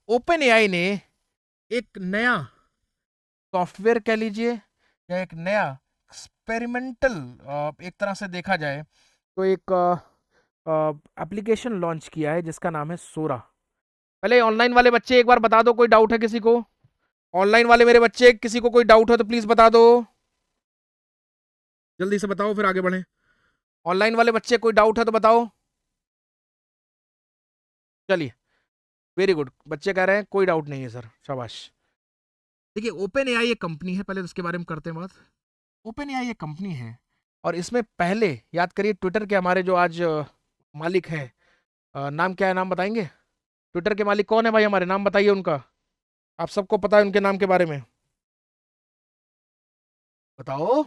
Open AI ने एक नया सॉफ्टवेयर कह लीजिए या एक नया एक्सपेरिमेंटल, एक तरह से देखा जाए तो एक एप्लीकेशन लॉन्च किया है जिसका नाम है सोरा। पहले ऑनलाइन वाले बच्चे एक बार बता दो, कोई डाउट है किसी को? ऑनलाइन वाले मेरे बच्चे, किसी को कोई डाउट हो तो प्लीज बता दो, जल्दी से बताओ फिर आगे बढ़े। ऑनलाइन वाले बच्चे कोई डाउट है तो बताओ। चलिए, वेरी गुड, बच्चे कह रहे हैं कोई डाउट नहीं है सर, शाबाश। देखिए, ओपन एआई एक कंपनी है, पहले तो उसके बारे में करते हैं बात। ओपन एआई एक कंपनी है और इसमें पहले याद करिए, ट्विटर के हमारे जो आज मालिक हैं, नाम क्या है, नाम बताएंगे? ट्विटर के मालिक कौन है भाई हमारे, नाम बताइए उनका। आप सबको पता है उनके नाम के बारे में, बताओ।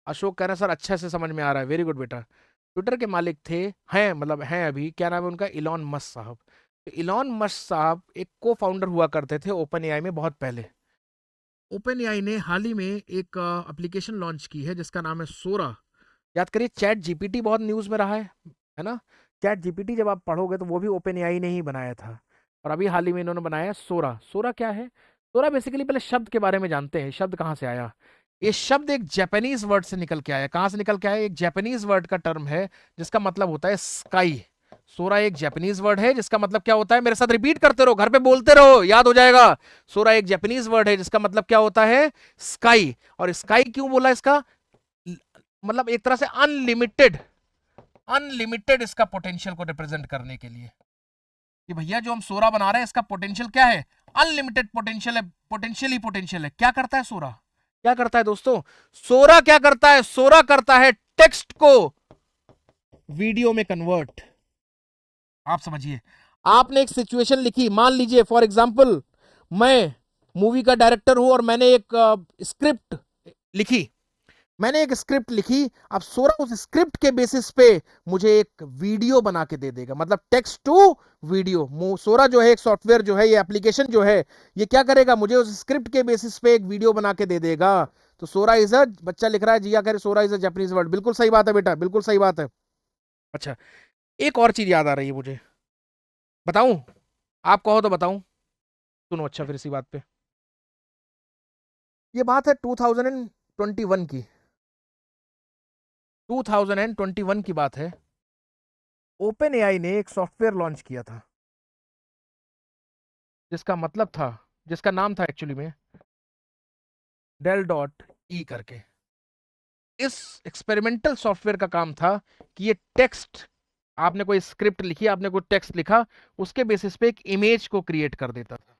अशोक कह रहे हैं सर अच्छे से समझ में आ रहा है, वेरी गुड बेटा। ट्विटर के मालिक थे, हैं मतलब हैं अभी, क्या नाम है उनका, इलॉन मस्क साहब। तो इलॉन मस्क साहब एक को फाउंडर हुआ करते थे ओपन एआई में बहुत पहले। ओपन एआई ने हाल ही में एक एप्लीकेशन लॉन्च की है जिसका नाम है सोरा। याद करिए, चैट जीपीटी बहुत न्यूज़ में रहा है ना? चैट जीपीटी जब आप पढ़ोगे तो वो भी ओपन एआई ने ही बनाया था, और अभी हाल ही में इन्होंने बनाया है सोरा। सोरा क्या है? सोरा बेसिकली, पहले शब्द के बारे में जानते हैं, शब्द कहाँ से आया। ये शब्द एक जापानीज वर्ड से निकल के आया। कहाँ से निकल के आया? एक जापानीज वर्ड का टर्म है जिसका मतलब होता है स्काई। सोरा एक जापानीज वर्ड है जिसका मतलब क्या होता है, मेरे साथ रिपीट करते रहो, घर पे बोलते रहो, याद हो जाएगा। सोरा एक जापानीज वर्ड है जिसका मतलब क्या होता है, स्काई। और स्काई क्यों बोला इसका मतलब, एक तरह से अनलिमिटेड, अनलिमिटेड इसका पोटेंशियल को रिप्रेजेंट करने के लिए कि भैया जो हम सोरा बना रहे हैं इसका पोटेंशियल क्या है, अनलिमिटेड पोटेंशियल है, पोटेंशियल ही पोटेंशियल है। क्या करता है सोरा? क्या करता है दोस्तों? सोरा क्या करता है? सोरा करता है टेक्स्ट को वीडियो में कन्वर्ट। आप समझिए, आपने एक सिचुएशन लिखी, मान लीजिए फॉर एग्जांपल मैं मूवी का डायरेक्टर हूं और मैंने एक स्क्रिप्ट लिखी, मैंने एक स्क्रिप्ट लिखी। अब सोरा उस स्क्रिप्ट के बेसिस पे मुझे एक वीडियो बना के दे देगा, मतलब टेक्स्ट टू वीडियो। सोरा जो है एक सॉफ्टवेयर जो है, ये एप्लीकेशन जो है, ये क्या करेगा, मुझे उस स्क्रिप्ट के बेसिस पे एक वीडियो बना के दे देगा। तो सोरा इज अ, बच्चा लिख रहा है जिया करे, सोरा इज अ जापानीज वर्ड। बिल्कुल सही बात है बेटा, बिल्कुल सही बात है। अच्छा, एक और चीज याद आ रही है मुझे, बताऊं? आप कहो तो बताऊं, सुनो अच्छा फिर इसी बात पे। ये बात है 2021 की, 2021 की बात है। ओपन एआई ने एक सॉफ्टवेयर लॉन्च किया था जिसका मतलब था, जिसका नाम था एक्चुअली में डेल डॉट ई करके। इस एक्सपेरिमेंटल सॉफ्टवेयर का काम था कि ये टेक्स्ट, आपने कोई स्क्रिप्ट लिखी, आपने कोई टेक्स्ट लिखा, उसके बेसिस पे एक इमेज को क्रिएट कर देता था।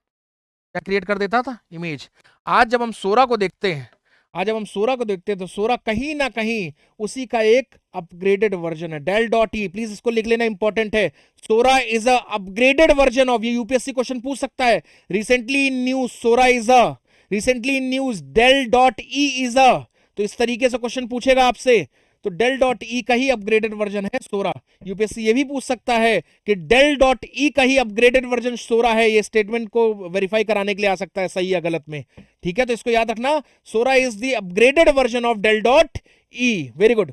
क्या क्रिएट कर देता था? इमेज। आज जब हम सोरा को देखते हैं, आज जब हम सोरा को देखते हैं तो सोरा कहीं ना कहीं उसी का एक अपग्रेडेड वर्जन है, डेल डॉट ई, प्लीज इसको लिख लेना, इंपॉर्टेंट है। Sora is a upgraded version of, ये यूपीएससी क्वेश्चन पूछ सकता है। Recently in news Sora is a, recently in news DALL dot E is a, तो इस तरीके से क्वेश्चन पूछेगा आपसे। तो डेल डॉट ई का ही अपग्रेडेड वर्जन है सोरा। यूपीएससी ये भी पूछ सकता है कि डेल डॉट ई का ही अपग्रेडेड वर्जन सोरा है, ये स्टेटमेंट को वेरीफाई कराने के लिए आ सकता है, सही या गलत में। ठीक है, तो इसको याद रखना, Sora is the upgraded version of DALL dot E. Very good.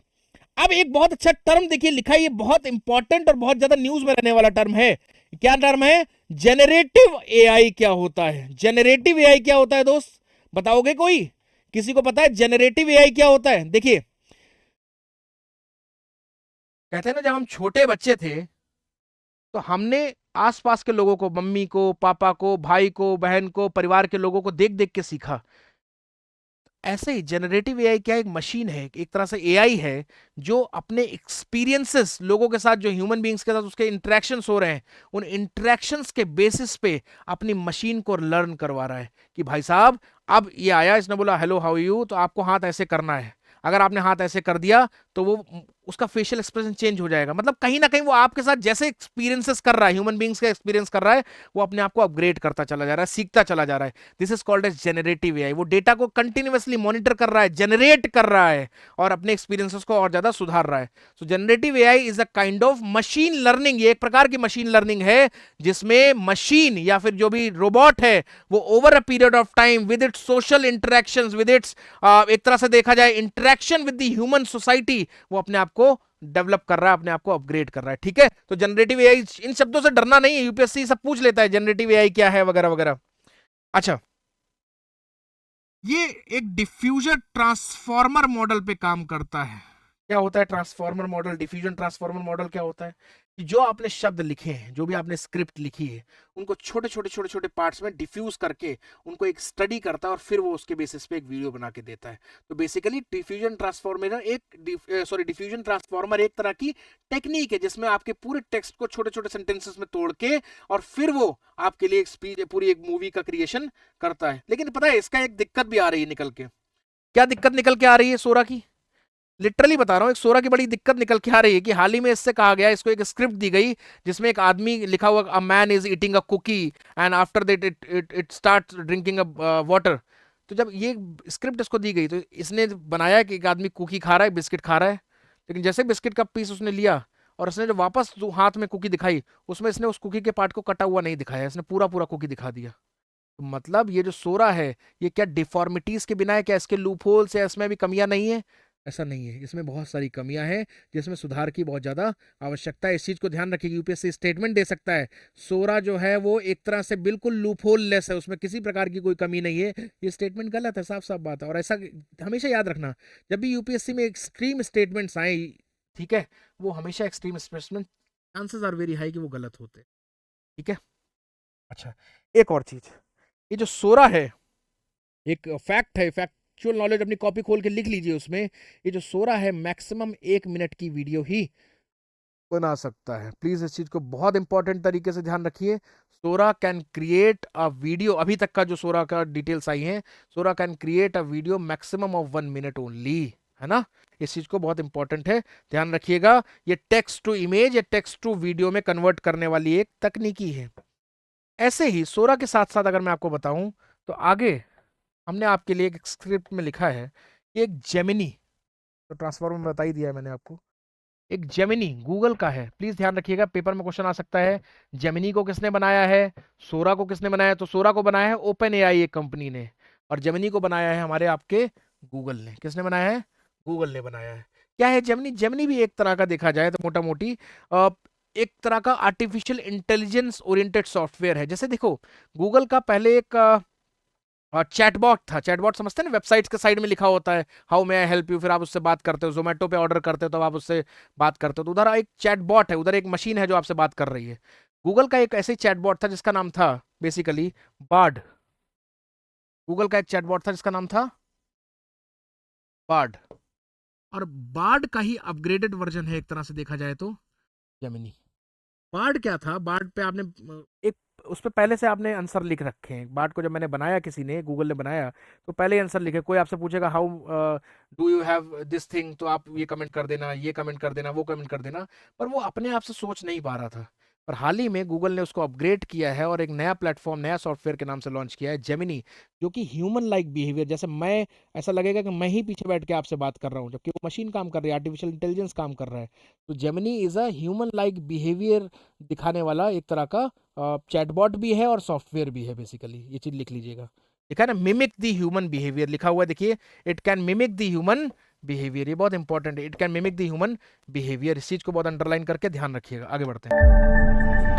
अब एक बहुत अच्छा टर्म देखिए लिखा है, ये बहुत इंपॉर्टेंट और बहुत ज्यादा न्यूज में रहने वाला टर्म है। क्या टर्म है? जेनरेटिव एआई क्या होता है? जेनरेटिव एआई क्या होता है दोस्त, बताओगे कोई? किसी को पता है जेनरेटिव एआई क्या होता है? देखिए, कहते हैं ना, जब हम छोटे बच्चे थे तो हमने आसपास के लोगों को, मम्मी को, पापा को, भाई को, बहन को, परिवार के लोगों को देख देख के सीखा। ऐसे ही जनरेटिव एआई क्या, एक मशीन है, एक तरह से एआई है जो अपने एक्सपीरियंसेस लोगों के साथ, जो ह्यूमन बींग्स के साथ उसके इंटरेक्शंस हो रहे हैं, उन इंटरेक्शंस के बेसिस पे अपनी मशीन को लर्न करवा रहा है कि भाई साहब, अब ये आया, इसने बोला हेलो हाउ यू, तो आपको हाथ ऐसे करना है। अगर आपने हाथ ऐसे कर दिया तो वो उसका फेशियल एक्सप्रेशन चेंज हो जाएगा। मतलब कहीं ना कहीं वो आपके साथ जैसे एक्सपीरियंसेस कर रहा है, ह्यूमन बींग्स का एक्सपीरियंस कर रहा है, वो अपने आप को अपग्रेड करता चला जा रहा है, सीखता चला जा रहा है। This is called as generative AI. वो डेटा को कंटिन्यूअसली मॉनिटर कर रहा है, जनरेट कर रहा है और अपने एक्सपीरियंसेस को और ज्यादा सुधार रहा है। So generative AI is a kind of machine learning. ये एक प्रकार की मशीन लर्निंग है जिसमें मशीन या फिर जो भी रोबोट है वो over a period of time with its social interactions, with its एक तरह से देखा जाए interaction with the human society, वो अपने आप को डेवलप कर रहा है, अपने आप को अपग्रेड कर रहा है। ठीक है, तो जनरेटिव एआई, इन शब्दों से डरना नहीं है, यूपीएससी सब पूछ लेता है जनरेटिव एआई क्या है वगैरह वगैरह। अच्छा, ये एक डिफ्यूजन ट्रांसफॉर्मर मॉडल पे काम करता है। क्या होता है transformer model, diffusion transformer model क्या होता है कि जो आपने शब्द लिखे हैं, जो भी आपने स्क्रिप्ट लिखी है, उनको छोटे छोटे छोटे छोटे पार्ट्स में डिफ्यूज करके उनको एक स्टडी करता है और फिर वो उसके बेसिस पे एक वीडियो बना के देता है। तो बेसिकली डिफ्यूजन ट्रांसफॉर्मर एक तरह की टेक्निक है जिसमें आपके पूरे टेक्स्ट को छोटे छोटे सेंटेंसेस में तोड़ के और फिर वो आपके लिए एक स्पीच, पूरी एक मूवी का क्रिएशन करता है। लेकिन पता है इसका एक दिक्कत भी आ रही है निकल के। क्या दिक्कत निकल के आ रही है सोरा की? लिटरली बता रहा हूं, एक सोरा की बड़ी दिक्कत निकल के आ रही है कि हाल ही में इससे कहा गया, इसको एक स्क्रिप्ट दी गई जिसमें एक आदमी लिखा हुआ, a man is eating a cookie and after that it start drinking a water. तो जब ये स्क्रिप्ट इसको दी गई तो इसने बनाया कि एक आदमी कुकी खा रहा है, बिस्किट खा रहा है, लेकिन जैसे बिस्किट का पीस उसने लिया और इसने जो वापस जो हाथ में कुकी दिखाई, उसमें इसने उस कुकी के पार्ट को कटा हुआ नहीं दिखाया, इसने पूरा पूरा कुकी दिखा दिया। तो मतलब ये जो सोरा है, ये क्या डिफॉर्मिटीज के बिना है? क्या इसके लूप होल्स या इसमें भी कमियां नहीं है? ऐसा नहीं है, इसमें बहुत सारी कमियां हैं जिसमें सुधार की बहुत ज्यादा आवश्यकता है। इस चीज को ध्यान रखिए, यूपीएससी स्टेटमेंट दे सकता है सोरा जो है वो एक तरह से बिल्कुल लूप होल लेस है, उसमें किसी प्रकार की कोई कमी नहीं है। ये स्टेटमेंट गलत है, साफ साफ बात है। और ऐसा हमेशा याद रखना, जब भी यूपीएससी में एक्सट्रीम स्टेटमेंट्स आए, ठीक है, वो हमेशा extreme statement, chances are very high कि वो गलत होते हैं। ठीक है, अच्छा, एक और चीज, ये जो सोरा है, एक फैक्ट है, फैक्चुअल नॉलेज अपनी कॉपी खोल के लिख लीजिए उसमें, ये जो सोरा है मैक्सिमम 1 मिनट की वीडियो ही बना सकता है। प्लीज इस चीज को बहुत इंपॉर्टेंट तरीके से ध्यान रखिए। Sora can create a video, अभी तक का जो सोरा का डिटेल्स आई हैं, Sora can create a video maximum of 1 minute only, है ना? इस चीज को बहुत इंपॉर्टेंट है, ध्यान रखिएगा। ये टेक्स्ट टू इमेज या टेक्स्ट टू वीडियो में कन्वर्ट करने वाली एक तकनीकी है। ऐसे ही सोरा के साथ साथ अगर मैं आपको बताऊं तो आगे हमने आपके लिए एक स्क्रिप्ट में लिखा है कि एक जेमिनी, तो ट्रांसफॉर्मर में बता ही दिया है मैंने आपको, एक जेमिनी गूगल का है। प्लीज ध्यान रखिएगा, पेपर में क्वेश्चन आ सकता है। जेमिनी को किसने बनाया है, सोरा को किसने बनाया है? तो सोरा को बनाया है ओपन एआई एक कंपनी ने, और जेमिनी को बनाया है हमारे आपके गूगल ने। किसने बनाया है? गूगल ने बनाया है। क्या है जेमिनी? जेमिनी भी एक तरह का देखा जाए तो मोटा मोटी एक तरह का आर्टिफिशियल इंटेलिजेंस ओरिएंटेड सॉफ्टवेयर है। जैसे देखो, गूगल का पहले एक और चैटबॉट था। चैटबॉट समझते हैं ना, वेबसाइट्स के साइड में लिखा होता है how may I help you, फिर आप उससे बात करते हो, जोमेटो पे ऑर्डर करते हो तो आप उससे बात करते हो, तो उधर एक चैटबॉट है, उधर एक मशीन है जो आपसे बात कर रही है। गूगल का एक ऐसे चैटबॉट था जिसका नाम था बेसिकली बार्ड। गूगल का एक चैटबॉट था जिसका नाम था बार्ड, और बार्ड का ही अपग्रेडेड वर्जन है एक तरह से देखा जाए तो जेमिनी। बार्ड क्या था? बार्ड पे आपने एक, उस पे पहले से आपने आंसर लिख रखे हैं। बार्ड को जब मैंने बनाया, किसी ने, गूगल ने बनाया, तो पहले ही आंसर लिखे। कोई आपसे पूछेगा how do you have this thing, तो आप ये कमेंट कर देना, ये कमेंट कर देना, वो कमेंट कर देना, पर वो अपने आप से सोच नहीं पा रहा था। पर हाल ही में गूगल ने उसको अपग्रेड किया है और एक नया प्लेटफॉर्म, नया सॉफ्टवेयर के नाम से लॉन्च किया है, जेमिनी, जो कि ह्यूमन लाइक बिहेवियर, जैसे मैं, ऐसा लगेगा कि मैं ही पीछे बैठ के आपसे बात कर रहा हूँ, जबकि वो मशीन काम कर रही है, आर्टिफिशियल इंटेलिजेंस काम कर रहा है। तो Gemini is a human like behaviour दिखाने वाला एक तरह का चैटबॉट भी है और सॉफ्टवेयर भी है। बेसिकली ये चीज लिख लीजिएगा, लिखा है ना, मिमिक द ह्यूमन बिहेवियर लिखा हुआ है, देखिए, it can mimic the human behaviour, ये बहुत इंपॉर्टेंट है, it can mimic the human behaviour. इस चीज को बहुत अंडरलाइन करके ध्यान रखिएगा। आगे बढ़ते हैं।